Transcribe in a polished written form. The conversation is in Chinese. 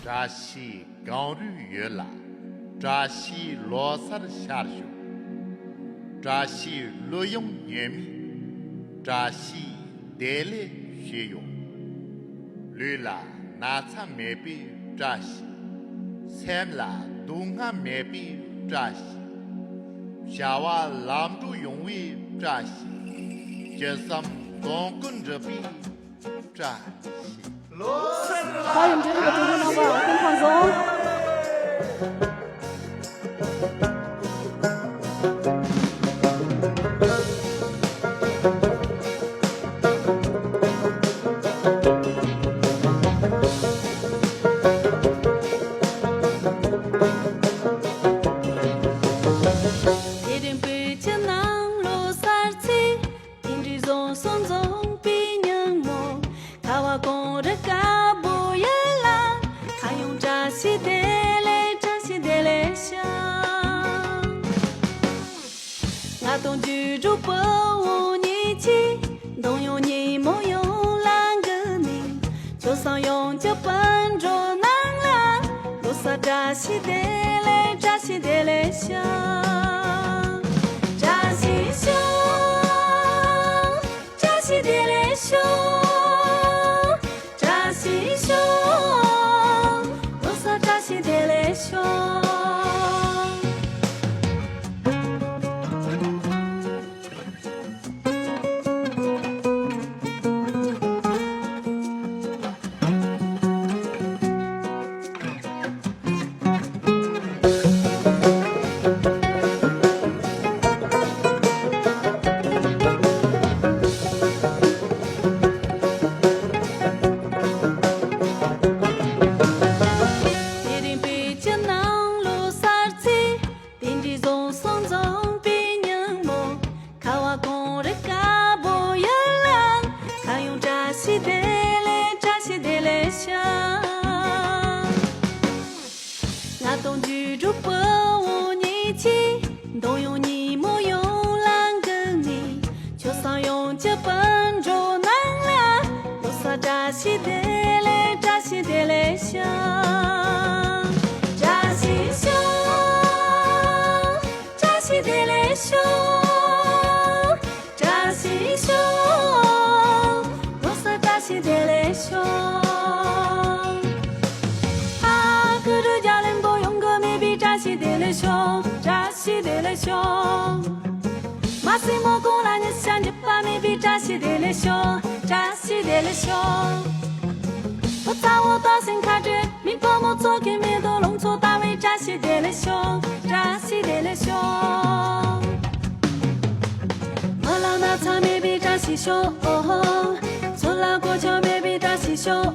扎西刚日月啦，扎西罗萨的下手，扎西罗用年米，扎西得来学用，绿啦那场没比扎西，三啦东岸没比扎西，下瓦兰州用为扎西，这上东根这比扎西。欢迎这个中国老板跟放松。东居住不无你气，东有你莫有两个你，就算用脚本着难了，路上扎西得来扎西得来想，扎西想，扎西得来想，扎西想，路上扎西得来想。东居住不无你气，东有你莫有两个你，就算用脚本着难了，路上扎西得来扎西得来想，扎西想，扎西得来想，扎西想，路上扎西得来想。扎西得来想，马西莫过来你想着把没比扎西得来想，扎西得来想。我在我大心看着，明白莫做给没都弄错单位扎西得来想，扎西得来想。我老那草没比扎西想，错了过桥没比扎西想。